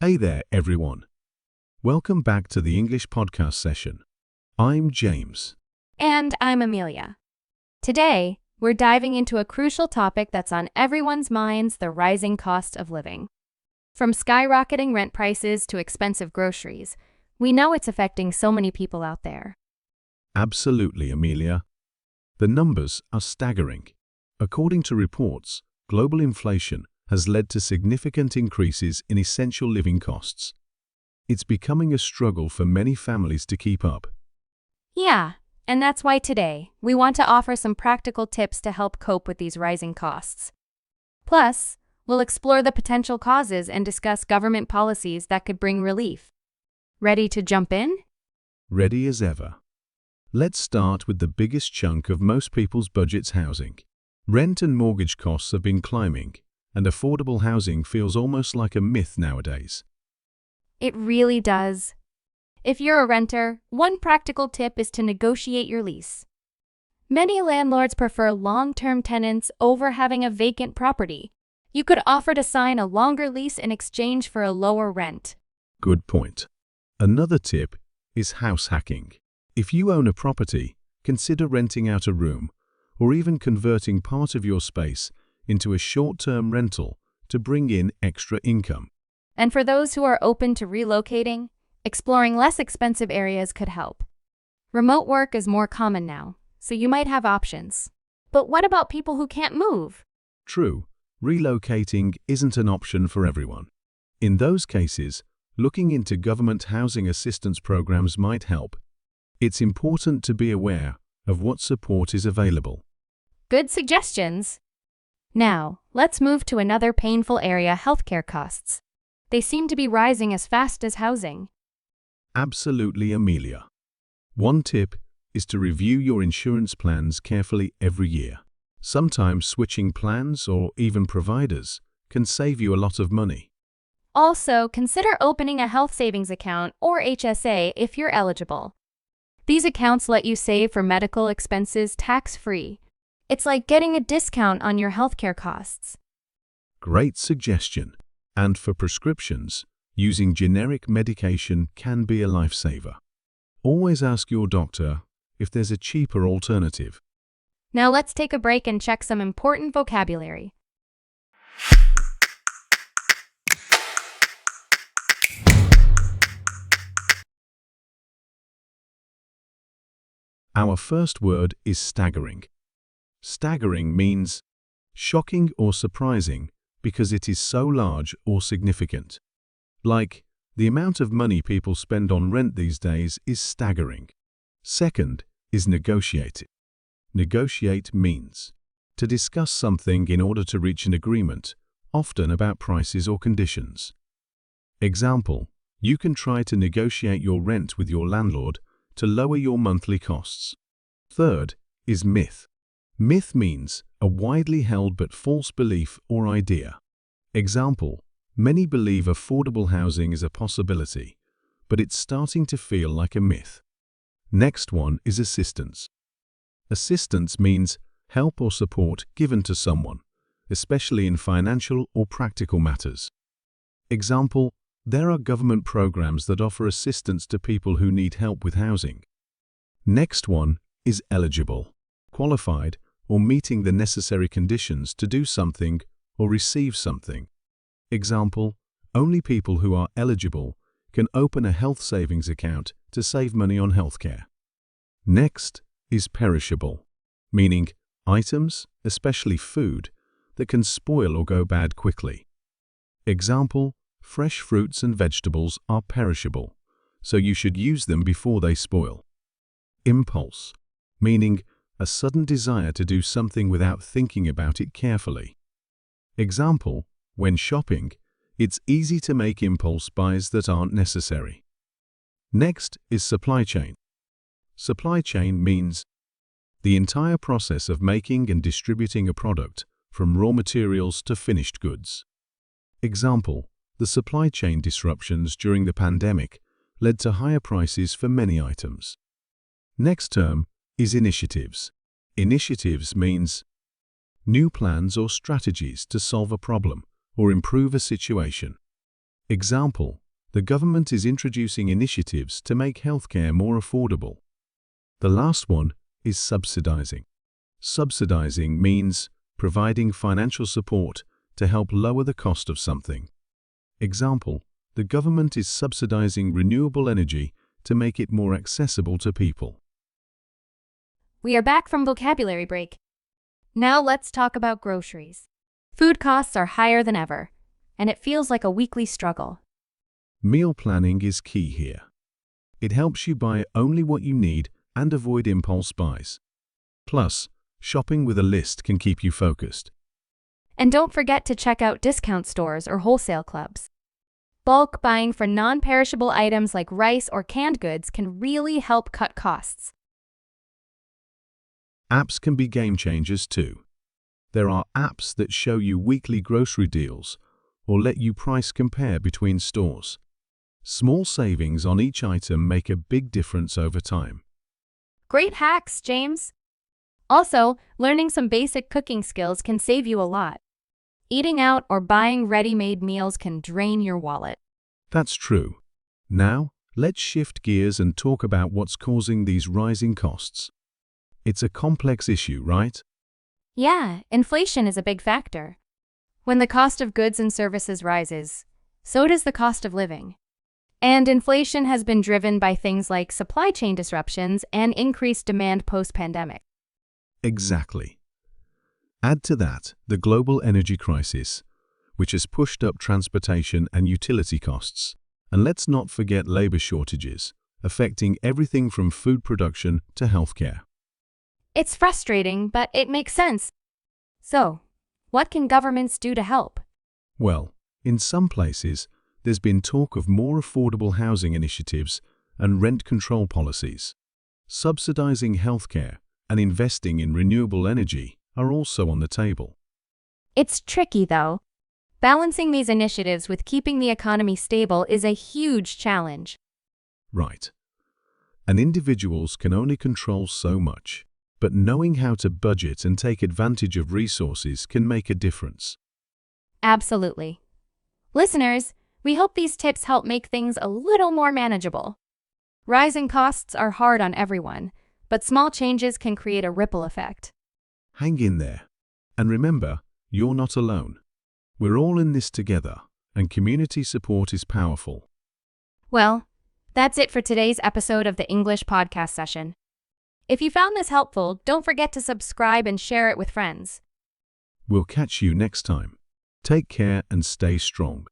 Hey there, everyone. Welcome back to the English podcast session. I'm James. And I'm Amelia. Today, we're diving into a crucial topic that's on everyone's minds: the rising cost of living. From skyrocketing rent prices to expensive groceries, we know it's affecting so many people out there. Absolutely, Amelia. The numbers are staggering. According to reports, global inflation has led to significant increases in essential living costs. It's becoming a struggle for many families to keep up. Yeah, and that's why today, we want to offer some practical tips to help cope with these rising costs. Plus, we'll explore the potential causes and discuss government policies that could bring relief. Ready to jump in? Ready as ever. Let's start with the biggest chunk of most people's budgets: housing. Rent and mortgage costs have been climbing, and affordable housing feels almost like a myth nowadays. It really does. If you're a renter, one practical tip is to negotiate your lease. Many landlords prefer long-term tenants over having a vacant property. You could offer to sign a longer lease in exchange for a lower rent. Good point. Another tip is house hacking. If you own a property, consider renting out a room or even converting part of your space into a short-term rental to bring in extra income. And for those who are open to relocating, exploring less expensive areas could help. Remote work is more common now, so you might have options. But what about people who can't move? True, relocating isn't an option for everyone. In those cases, looking into government housing assistance programs might help. It's important to be aware of what support is available. Good suggestions. Now, let's move to another painful area: healthcare costs. They seem to be rising as fast as housing. Absolutely, Amelia. One tip is to review your insurance plans carefully every year. Sometimes switching plans or even providers can save you a lot of money. Also, consider opening a health savings account or HSA if you're eligible. These accounts let you save for medical expenses tax-free. It's like getting a discount on your healthcare costs. Great suggestion. And for prescriptions, using generic medication can be a lifesaver. Always ask your doctor if there's a cheaper alternative. Now let's take a break and check some important vocabulary. Our first word is staggering. Staggering means shocking or surprising because it is so large or significant. Like, the amount of money people spend on rent these days is staggering. Second is negotiate. Negotiate means to discuss something in order to reach an agreement, often about prices or conditions. Example, you can try to negotiate your rent with your landlord to lower your monthly costs. Third is myth. Myth means a widely held but false belief or idea. Example, many believe affordable housing is a possibility, but it's starting to feel like a myth. Next one is assistance. Assistance means help or support given to someone, especially in financial or practical matters. Example, there are government programs that offer assistance to people who need help with housing. Next one is eligible, qualified, or meeting the necessary conditions to do something or receive something. Example, only people who are eligible can open a health savings account to save money on healthcare. Next is perishable, meaning items, especially food, that can spoil or go bad quickly. Example, fresh fruits and vegetables are perishable, so you should use them before they spoil. Impulse, meaning a sudden desire to do something without thinking about it carefully. Example, when shopping, it's easy to make impulse buys that aren't necessary. Next is supply chain. Supply chain means the entire process of making and distributing a product, from raw materials to finished goods. Example, the supply chain disruptions during the pandemic led to higher prices for many items. Next term is initiatives. Initiatives means new plans or strategies to solve a problem or improve a situation. Example, the government is introducing initiatives to make healthcare more affordable. The last one is subsidizing. Subsidizing means providing financial support to help lower the cost of something. Example, the government is subsidizing renewable energy to make it more accessible to people. We are back from vocabulary break. Now let's talk about groceries. Food costs are higher than ever, and it feels like a weekly struggle. Meal planning is key here. It helps you buy only what you need and avoid impulse buys. Plus, shopping with a list can keep you focused. And don't forget to check out discount stores or wholesale clubs. Bulk buying for non-perishable items like rice or canned goods can really help cut costs. Apps can be game changers too. There are apps that show you weekly grocery deals or let you price compare between stores. Small savings on each item make a big difference over time. Great hacks, James! Also, learning some basic cooking skills can save you a lot. Eating out or buying ready-made meals can drain your wallet. That's true. Now, let's shift gears and talk about what's causing these rising costs. It's a complex issue, right? Yeah, inflation is a big factor. When the cost of goods and services rises, so does the cost of living. And inflation has been driven by things like supply chain disruptions and increased demand post-pandemic. Exactly. Add to that the global energy crisis, which has pushed up transportation and utility costs. And let's not forget labor shortages, affecting everything from food production to healthcare. It's frustrating, but it makes sense. So, what can governments do to help? Well, in some places, there's been talk of more affordable housing initiatives and rent control policies. Subsidizing healthcare and investing in renewable energy are also on the table. It's tricky, though. Balancing these initiatives with keeping the economy stable is a huge challenge. Right. And individuals can only control so much, but knowing how to budget and take advantage of resources can make a difference. Absolutely. Listeners, we hope these tips help make things a little more manageable. Rising costs are hard on everyone, but small changes can create a ripple effect. Hang in there. And remember, you're not alone. We're all in this together, and community support is powerful. Well, that's it for today's episode of the English Podcast Session. If you found this helpful, don't forget to subscribe and share it with friends. We'll catch you next time. Take care and stay strong.